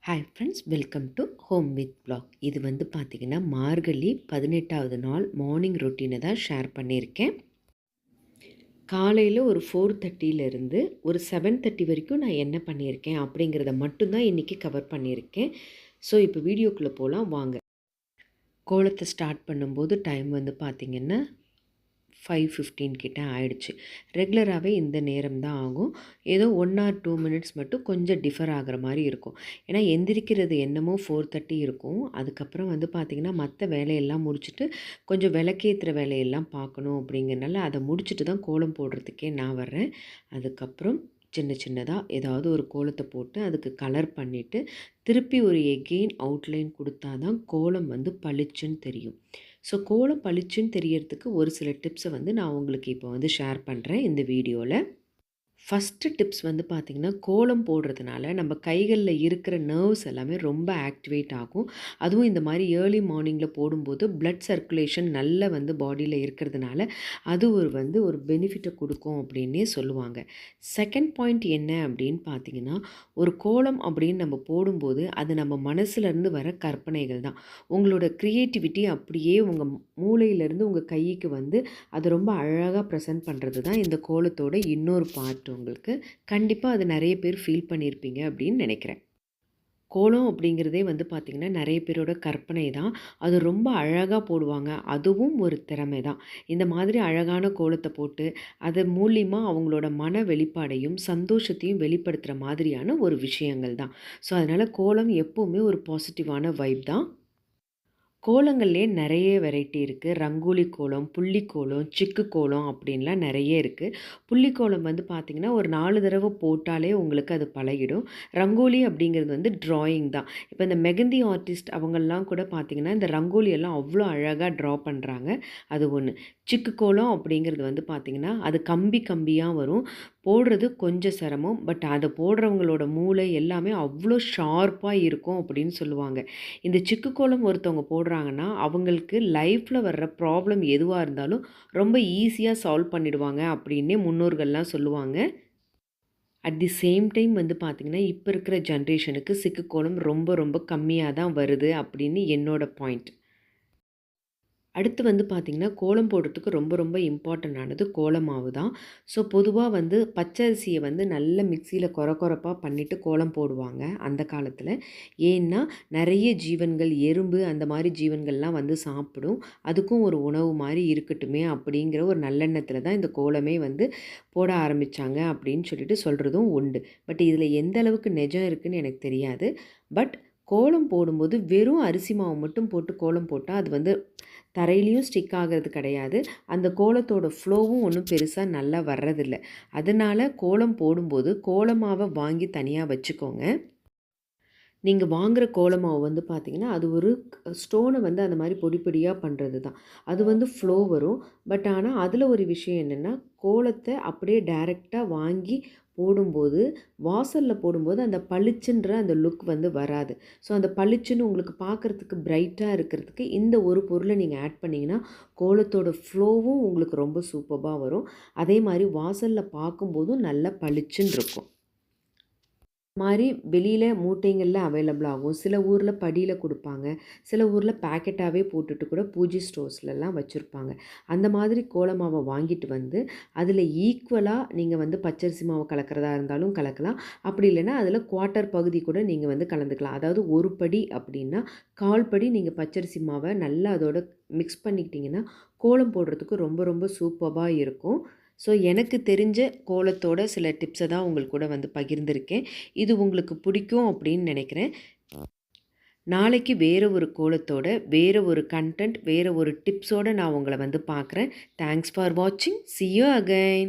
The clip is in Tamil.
Hi friends, welcome to home with blog. இது வந்து பார்த்திங்கன்னா மார்கழி 18வது நாள் மார்னிங் ரொட்டீனை தான் ஷேர் பண்ணியிருக்கேன். காலையில் ஒரு 4:30லேருந்து ஒரு 7:30 வரைக்கும் நான் என்ன பண்ணியிருக்கேன் அப்படிங்கிறத மட்டும்தான் இன்றைக்கி கவர் பண்ணியிருக்கேன். ஸோ இப்போ வீடியோக்குள்ளே போகலாம் வாங்க. கோலத்தை ஸ்டார்ட் பண்ணும்போது டைம் வந்து பார்த்திங்கன்னா 5:15 கிட்ட ஆயிடுச்சு. ரெகுலராகவே இந்த நேரம் தான் ஆகும். ஏதோ 1 or 2 மினிட்ஸ் மட்டும் கொஞ்சம் டிஃபர் ஆகிற மாதிரி இருக்கும். ஏன்னா எந்திரிக்கிறது என்னமோ 4:30 இருக்கும். அதுக்கப்புறம் வந்து பார்த்திங்கன்னா மற்ற வேலையெல்லாம் முடிச்சுட்டு கொஞ்சம் விளக்கேற்றுற வேலையெல்லாம் பார்க்கணும் அப்படிங்கிறனால அதை முடிச்சுட்டு தான் கோலம் போடுறதுக்கே நான் வர்றேன். அதுக்கப்புறம் சின்னதாக ஏதாவது ஒரு கோலத்தை போட்டு அதுக்கு கலர் பண்ணிவிட்டு திருப்பி ஒரு எகெயின் அவுட்லைன் கொடுத்தா தான் கோலம் வந்து பளிச்சுன்னு தெரியும். ஸோ கோலம் பளிச்சுன்னு தெரியறதுக்கு ஒரு சில டிப்ஸை வந்து நான் உங்களுக்கு இப்போ வந்து ஷேர் பண்ணுறேன் இந்த வீடியோவில். ஃபஸ்ட்டு டிப்ஸ் வந்து பார்த்திங்கன்னா, கோலம் போடுறதுனால நம்ம கைகளில் இருக்கிற நர்வ்ஸ் எல்லாமே ரொம்ப ஆக்டிவேட் ஆகும். அதுவும் இந்த மாதிரி ஏர்லி மார்னிங்கில் போடும்போது பிளட் சர்க்குலேஷன் நல்ல வந்து பாடியில் இருக்கிறதுனால அது ஒரு பெனிஃபிட்டை கொடுக்கும் அப்படின்னே சொல்லுவாங்க. செகண்ட் பாயிண்ட் என்ன அப்படின்னு பார்த்திங்கன்னா, ஒரு கோலம் அப்படின்னு நம்ம போடும்போது அது நம்ம மனசுலேருந்து வர கற்பனைகள் தான். உங்களோட க்ரியேட்டிவிட்டி அப்படியே உங்கள் மூளையிலேருந்து உங்கள் கைக்கு வந்து அது ரொம்ப அழகாக ப்ரெசென்ட் பண்ணுறது தான் இந்த கோலத்தோட இன்னொரு பார்ட். உங்களுக்கு கண்டிப்பாக அது நிறைய பேர் ஃபீல் பண்ணியிருப்பீங்க அப்படின்னு நினைக்கிறேன். கோலம் அப்படிங்கிறதே வந்து பார்த்திங்கன்னா நிறைய பேரோட கற்பனை தான். அது ரொம்ப அழகாக போடுவாங்க. அதுவும் ஒரு திறமை தான். இந்த மாதிரி அழகான கோலத்தை போட்டு அது மூலியமாக அவங்களோட மன வெளிப்பாடையும் சந்தோஷத்தையும் வெளிப்படுத்துகிற மாதிரியான ஒரு விஷயங்கள் தான். ஸோ அதனால் கோலம் எப்போவுமே ஒரு பாசிட்டிவான வைப் தான். கோலங்கள்லேயே நிறைய வெரைட்டி இருக்குது. ரங்கோலி கோலம், புள்ளி கோலம், சிக்கு கோலம் அப்படின்லாம் நிறைய இருக்குது. புள்ளி கோலம் வந்து பார்த்திங்கன்னா ஒரு 4 தடவை போட்டாலே உங்களுக்கு அது பழகிடும். ரங்கோலி அப்படிங்கிறது வந்து ட்ராயிங் தான். இப்போ இந்த மெகந்தி ஆர்டிஸ்ட் அவங்கெல்லாம் கூட பார்த்திங்கன்னா இந்த ரங்கோலியெல்லாம் அவ்வளோ அழகாக ட்ரா பண்ணுறாங்க. அது ஒன்று. சிக்கு கோலம் அப்படிங்கிறது வந்து பார்த்திங்கன்னா அது கம்பியாக வரும். போடுறது கொஞ்சம் சிரமம். பட் அதை போடுறவங்களோட மூளை எல்லாமே அவ்வளோ ஷார்ப்பாக இருக்கும் அப்படின்னு சொல்லுவாங்க. இந்த சிக்கு கோலம் ஒருத்தவங்க போடுறாங்கன்னா அவங்களுக்கு லைஃப்பில் வர்ற ப்ராப்ளம் எதுவாக இருந்தாலும் ரொம்ப ஈஸியாக சால்வ் பண்ணிடுவாங்க அப்படின்னே முன்னோர்கள்லாம் சொல்லுவாங்க. அட் தி சேம் டைம் வந்து பார்த்திங்கன்னா இப்போ இருக்கிற ஜென்ரேஷனுக்கு சிக்கு கோலம் ரொம்ப ரொம்ப கம்மியாக தான் வருது அப்படின்னு என்னோடய பாயிண்ட். அடுத்து வந்து பார்த்திங்கன்னா கோலம் போடுறதுக்கு ரொம்ப ரொம்ப இம்பார்ட்டண்ட்டானது கோலமாவு தான். ஸோ பொதுவாக வந்து பச்சரிசியை வந்து நல்ல மிக்சியில் கொரப்பாக பண்ணிவிட்டு கோலம் போடுவாங்க அந்த காலத்தில். ஏன்னா நிறைய ஜீவன்கள் எறும்பு அந்த மாதிரி ஜீவன்கள்லாம் வந்து சாப்பிடும். அதுக்கும் ஒரு உணவு மாதிரி இருக்கட்டுமே அப்படிங்கிற ஒரு நல்லெண்ணத்தில் தான் இந்த கோலமே வந்து போட ஆரம்பித்தாங்க அப்படின்னு சொல்லிட்டு சொல்கிறதும் உண்டு. பட் இதில் எந்த அளவுக்கு நிஜம் இருக்குதுன்னு எனக்கு தெரியாது. பட் கோலம் போடும்போது வெறும் அரிசி மாவு மட்டும் போட்டு கோலம் போட்டால் அது வந்து தரையிலையும் ஸ்டிக் ஆகிறது கிடையாது. அந்த கோலத்தோட ஃப்ளோவும் ஒன்றும் பெருசாக நல்லா வர்றதில்ல. அதனால் கோலம் போடும்போது கோலமாவை வாங்கி தனியாக வச்சுக்கோங்க. நீங்கள் வாங்குகிற கோலமாவு வந்து பார்த்திங்கன்னா அது ஒரு ஸ்டோனை வந்து அந்த மாதிரி பொடி பொடியாக பண்ணுறது தான். அது வந்து ஃப்ளோ வரும். பட் ஆனால் அதில் ஒரு விஷயம் என்னென்னா கோலத்தை அப்படியே டைரெக்டாக வாங்கி போடும்போது வாசலில் போடும்போது அந்த பளிச்சுன்ற அந்த லுக் வந்து வராது. ஸோ அந்த பளிச்சுன்னு உங்களுக்கு பார்க்குறதுக்கு பிரைட்டாக இருக்கிறதுக்கு இந்த ஒரு பொருளை நீங்கள் ஆட் பண்ணிங்கன்னா கோலத்தோட ஃப்ளோவும் உங்களுக்கு ரொம்ப சூப்பராக வரும். அதே மாதிரி வாசலில் பார்க்கும்போதும் நல்லா பளிச்சுன்னு இருக்கும். மாதிரி வெளியில் மூட்டைங்களில் அவைலபிள் ஆகும். சில ஊரில் படியில் கொடுப்பாங்க. சில ஊரில் பேக்கெட்டாகவே போட்டுட்டு கூட பூஜை ஸ்டோர்ஸ்லலாம் வச்சுருப்பாங்க. அந்த மாதிரி கோல மாவை வாங்கிட்டு வந்து அதில் ஈக்குவலாக நீங்கள் வந்து பச்சரிசி மாவு கலக்கிறதா இருந்தாலும் கலக்கலாம். அப்படி இல்லைன்னா அதில் குவார்ட்டர் பகுதி கூட நீங்கள் வந்து கலந்துக்கலாம். அதாவது ஒரு படி அப்படின்னா 1/4 படி நீங்கள் பச்சரிசி மாவை நல்லா அதோட மிக்ஸ் பண்ணிக்கிட்டிங்கன்னா கோலம் போடுறதுக்கு ரொம்ப ரொம்ப சூப்பராக இருக்கும். ஸோ எனக்கு தெரிஞ்ச கோலத்தோட சில டிப்ஸை தான் உங்களுக்கு கூட வந்து பகிர்ந்திருக்கேன். இது உங்களுக்கு பிடிக்கும் அப்படின்னு நினைக்கிறேன். நாளைக்கு வேறு ஒரு கோலத்தோட வேறு ஒரு கண்டென்ட் வேறு ஒரு டிப்ஸோடு நான் உங்களை வந்து பார்க்குறேன். தேங்க்ஸ் ஃபார் வாட்சிங். See you again.